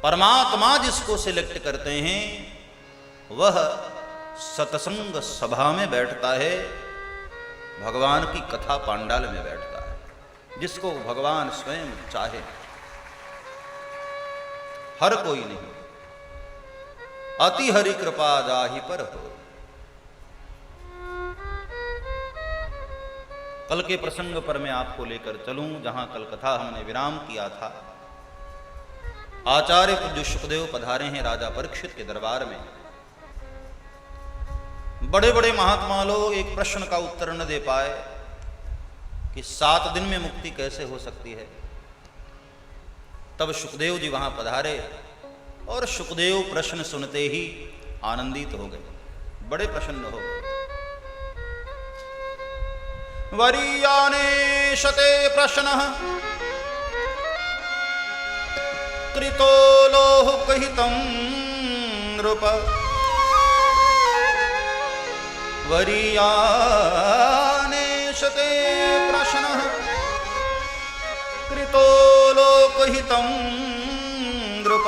परमात्मा जिसको सिलेक्ट करते हैं वह सत्संग सभा में बैठता है, भगवान की कथा पांडाल में बैठता है, जिसको भगवान स्वयं चाहे। हर कोई नहीं, अति हरि कृपा जाहि पर हो। कल के प्रसंग पर मैं आपको लेकर चलूं, जहां कल कथा हमने विराम किया था। आचार्य पूज्य शुकदेव पधारे हैं राजा परीक्षित के दरबार में। बड़े बड़े महात्मा लोग एक प्रश्न का उत्तर न दे पाए कि 7 दिन में मुक्ति कैसे हो सकती है। तब शुकदेव जी वहां पधारे और शुकदेव प्रश्न सुनते ही आनंदित हो गए, बड़े प्रसन्न हो गए। वरीयाने शते प्रश्नः कृतो लोकहितं नृप। वरीयाने शते प्रश्नः कृतो लोकहितं नृप।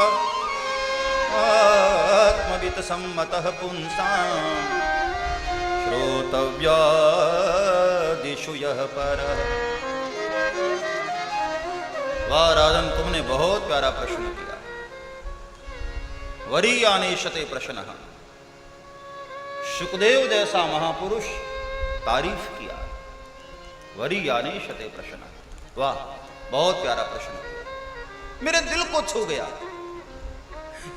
आत्मवित् सम्मतः पुंसां श्रोतव्यादिषु यः परः। वाह राजन, तुमने बहुत प्यारा प्रश्न किया। वरीयाने शते प्रश्नः, शुकदेव जैसा महापुरुष तारीफ किया। वरीयाने शते प्रश्नः, वाह बहुत प्यारा प्रश्न, मेरे दिल को छू गया।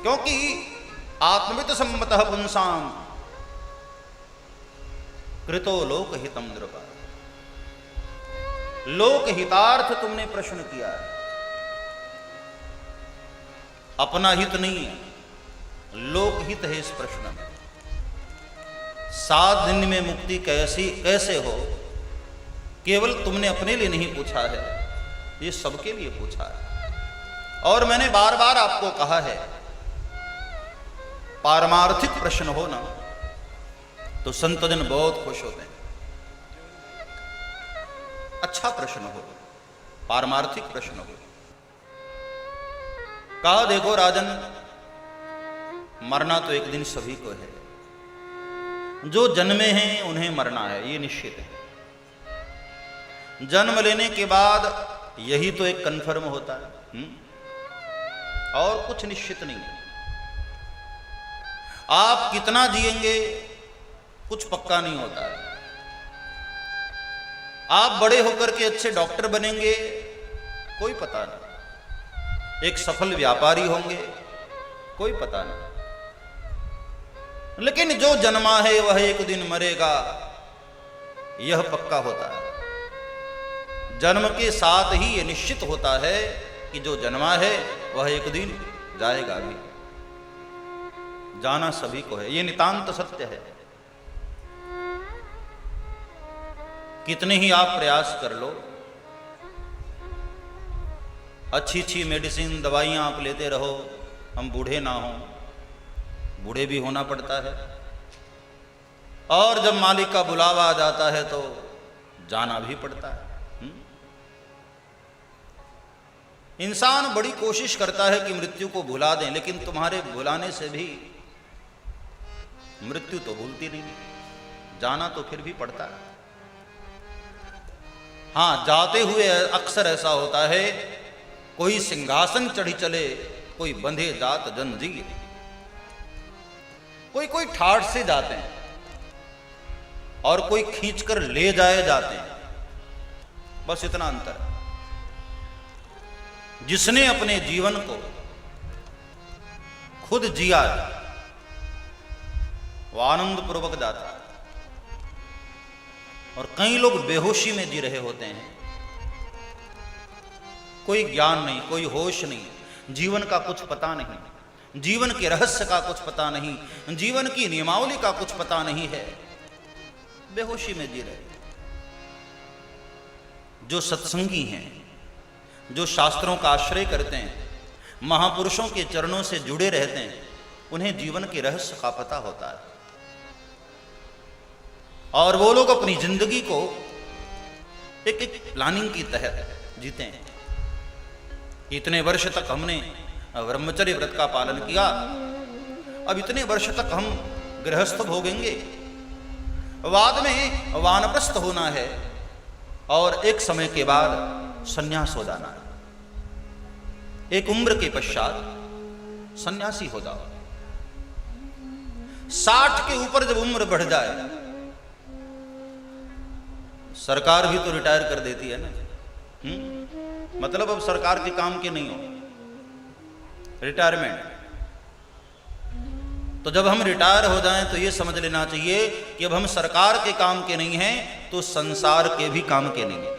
क्योंकि आत्मवित् सम्मतः पुंसां कृतो लोकहितं नृप। लोकहितार्थ तुमने प्रश्न किया है, अपना हित नहीं है, लोकहित है इस प्रश्न में। 7 दिन में मुक्ति कैसे हो, केवल तुमने अपने लिए नहीं पूछा है, ये सबके लिए पूछा है। और मैंने बार बार आपको कहा है, पारमार्थिक प्रश्न हो ना तो संतजन बहुत खुश होते हैं। अच्छा प्रश्न हो, पारमार्थिक प्रश्न हो। कहा देखो राजन, मरना तो एक दिन सभी को है। जो जन्मे हैं उन्हें मरना है, ये निश्चित है। जन्म लेने के बाद यही तो एक कन्फर्म होता है, और कुछ निश्चित नहीं है। आप कितना जिएंगे कुछ पक्का नहीं होता है। आप बड़े होकर के अच्छे डॉक्टर बनेंगे, कोई पता नहीं। एक सफल व्यापारी होंगे, कोई पता नहीं। लेकिन जो जन्मा है वह एक दिन मरेगा, यह पक्का होता है। जन्म के साथ ही यह निश्चित होता है कि जो जन्मा है वह एक दिन जाएगा भी। जाना सभी को है, यह नितांत सत्य है। कितने ही आप प्रयास कर लो, अच्छी अच्छी मेडिसिन दवाइयां आप लेते रहो, हम बूढ़े ना हों, बूढ़े भी होना पड़ता है। और जब मालिक का बुलावा आ जाता है तो जाना भी पड़ता है। इंसान बड़ी कोशिश करता है कि मृत्यु को भुला दें, लेकिन तुम्हारे भुलाने से भी मृत्यु तो भूलती नहीं, जाना तो फिर भी पड़ता है। हाँ, जाते हुए अक्सर ऐसा होता है, कोई सिंहासन चढ़ी चले, कोई बंधे जात जंजीर। कोई ठाठ से जाते हैं और कोई खींचकर ले जाए जाते हैं, बस इतना अंतर है। जिसने अपने जीवन को खुद जिया वो आनंद पूर्वक जाता है, और कई लोग बेहोशी में जी रहे होते हैं। कोई ज्ञान नहीं, कोई होश नहीं, जीवन का कुछ पता नहीं, जीवन के रहस्य का कुछ पता नहीं, जीवन की नियमावली का कुछ पता नहीं है, बेहोशी में जी रहे। जो सत्संगी हैं, जो शास्त्रों का आश्रय करते हैं, महापुरुषों के चरणों से जुड़े रहते हैं, उन्हें जीवन के रहस्य का पता होता है। और वो लोग अपनी जिंदगी को एक प्लानिंग की तहत जीते हैं। इतने वर्ष तक हमने ब्रह्मचर्य व्रत का पालन किया, अब इतने वर्ष तक हम गृहस्थ भोगेंगे, बाद में वानप्रस्थ होना है और एक समय के बाद सन्यास हो जाना है। एक उम्र के पश्चात सन्यासी हो जाओ। 60 के ऊपर जब उम्र बढ़ जाए, सरकार भी तो रिटायर कर देती है ना, मतलब अब सरकार के काम के नहीं हो, रिटायरमेंट। तो जब हम रिटायर हो जाएं तो ये समझ लेना चाहिए कि अब हम सरकार के काम के नहीं हैं तो संसार के भी काम के नहीं हैं।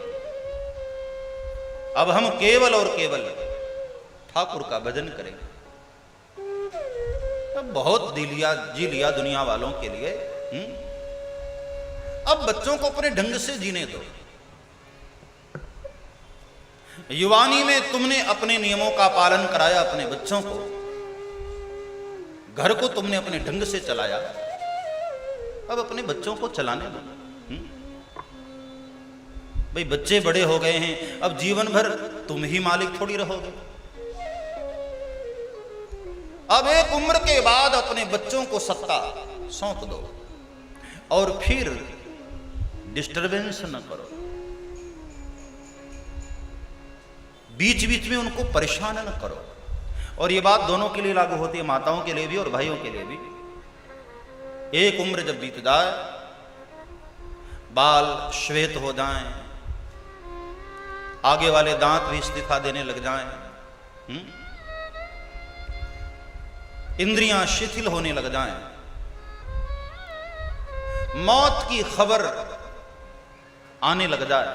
अब हम केवल और केवल ठाकुर का भजन करेंगे। अब बहुत जी लिया दुनिया वालों के लिए। अब बच्चों को अपने ढंग से जीने दो। युवानी में तुमने अपने नियमों का पालन कराया अपने बच्चों को, घर को तुमने अपने ढंग से चलाया, अब अपने बच्चों को चलाने दो। भाई बच्चे बड़े हो गए हैं, अब जीवन भर तुम ही मालिक थोड़ी रहोगे। अब एक उम्र के बाद अपने बच्चों को सत्ता सौंप दो और फिर डिस्टरबेंस न करो, बीच बीच में उनको परेशान न करो। और ये बात दोनों के लिए लागू होती है, माताओं के लिए भी और भाइयों के लिए भी। एक उम्र जब बीत जाए, बाल श्वेत हो जाएं, आगे वाले दांत भी इस्तीफा देने लग जाएं, इंद्रियां शिथिल होने लग जाएं, मौत की खबर आने लग जाए,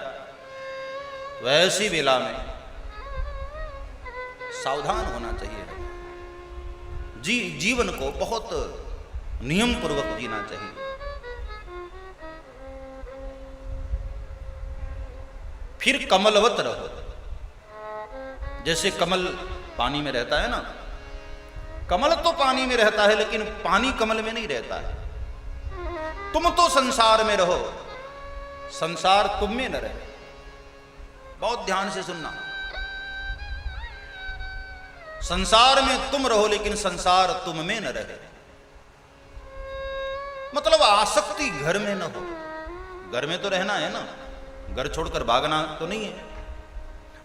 वैसी वेला में सावधान होना चाहिए। जीवन को बहुत नियम पूर्वक जीना चाहिए। फिर कमलवत रहो। जैसे कमल पानी में रहता है ना, कमल तो पानी में रहता है लेकिन पानी कमल में नहीं रहता है। तुम तो संसार में रहो, संसार तुम में न रहे। बहुत ध्यान से सुनना, संसार में तुम रहो लेकिन संसार तुम में न रहे। मतलब आसक्ति घर में न हो। घर में तो रहना है ना, घर छोड़कर भागना तो नहीं है,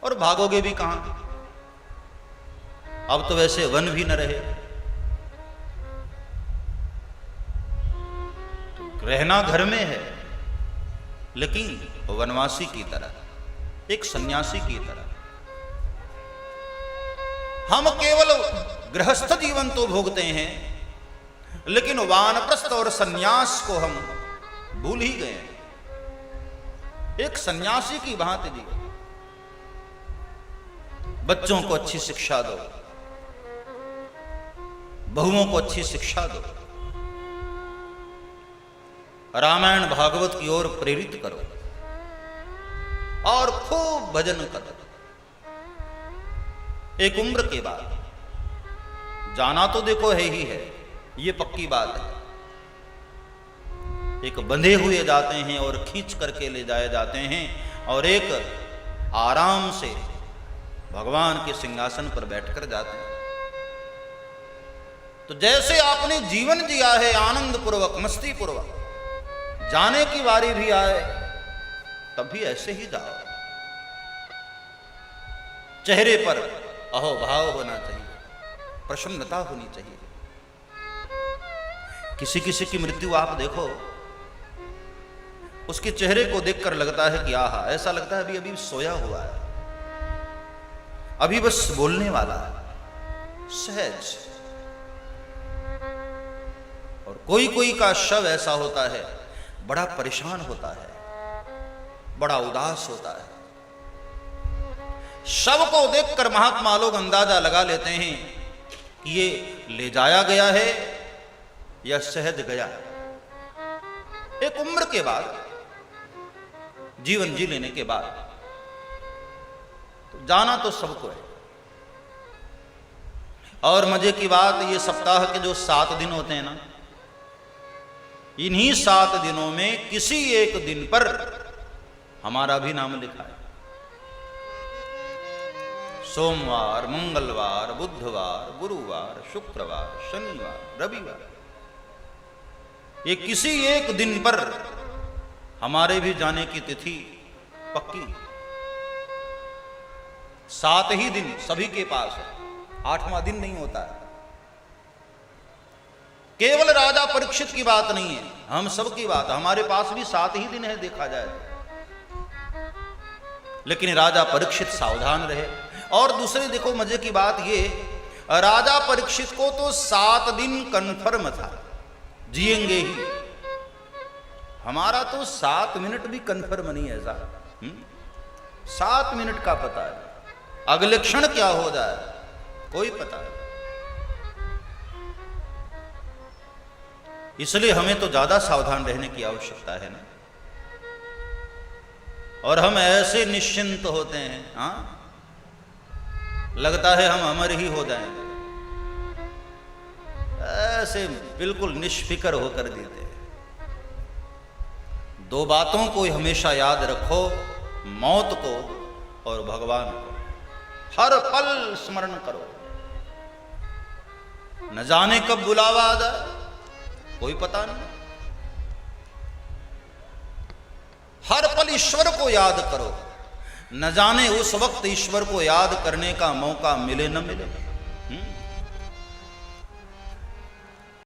और भागोगे भी कहां? अब तो वैसे वन भी न रहे। तो रहना घर में है लेकिन वनवासी की तरह, एक सन्यासी की तरह। हम केवल गृहस्थ जीवन तो भोगते हैं लेकिन वानप्रस्थ और सन्यास को हम भूल ही गए। एक सन्यासी की भांति जी, बच्चों को अच्छी शिक्षा दो, बहुओं को अच्छी शिक्षा दो, रामायण भागवत की ओर प्रेरित करो और खूब भजन करो। एक उम्र के बाद जाना तो देखो है ही है, ये पक्की बात है। एक बंधे हुए जाते हैं और खींच करके ले जाए जाते हैं, और एक आराम से भगवान के सिंहासन पर बैठकर जाते हैं। तो जैसे आपने जीवन जिया है आनंद पूर्वक, मस्ती पूर्वक, जाने की बारी भी आए तब भी ऐसे ही जाओ। चेहरे पर अहोभाव होना चाहिए, प्रसन्नता होनी चाहिए। किसी किसी की मृत्यु आप देखो, उसके चेहरे को देखकर लगता है कि आहा, ऐसा लगता है अभी अभी सोया हुआ है, अभी बस बोलने वाला है, सहज। और कोई कोई का शव ऐसा होता है, बड़ा परेशान होता है, बड़ा उदास होता है। शव को देखकर महात्मा लोग अंदाजा लगा लेते हैं कि ये ले जाया गया है या सहज गया है। एक उम्र के बाद, जीवन जी लेने के बाद तो जाना तो सबको है। और मजे की बात, ये सप्ताह के जो 7 दिन होते हैं ना, इन्हीं 7 दिनों में किसी एक दिन पर हमारा भी नाम लिखा है। सोमवार, मंगलवार, बुधवार, गुरुवार, शुक्रवार, शनिवार, रविवार, ये किसी एक दिन पर हमारे भी जाने की तिथि पक्की। 7 ही दिन सभी के पास है, 8वां दिन नहीं होता है। केवल राजा परीक्षित की बात नहीं है, हम सब की बात है। हमारे पास भी 7 ही दिन है देखा जाए, लेकिन राजा परीक्षित सावधान रहे। और दूसरी देखो मजे की बात ये, राजा परीक्षित को तो 7 दिन कन्फर्म था जिएंगे ही, हमारा तो 7 मिनट भी कन्फर्म नहीं है साहब। 7 मिनट का पता है, अगले क्षण क्या हो जाए कोई पता नहीं। इसलिए हमें तो ज्यादा सावधान रहने की आवश्यकता है ना। और हम ऐसे निश्चिंत होते हैं, हाँ, लगता है हम अमर ही हो जाएंगे, ऐसे बिल्कुल निष्फिक्र होकर देते हैं। 2 बातों को हमेशा याद रखो, मौत को और भगवान को हर पल स्मरण करो। न जाने कब बुलावा आ जाए कोई पता नहीं। हर पल ईश्वर को याद करो, न जाने उस वक्त ईश्वर को याद करने का मौका मिले न मिले।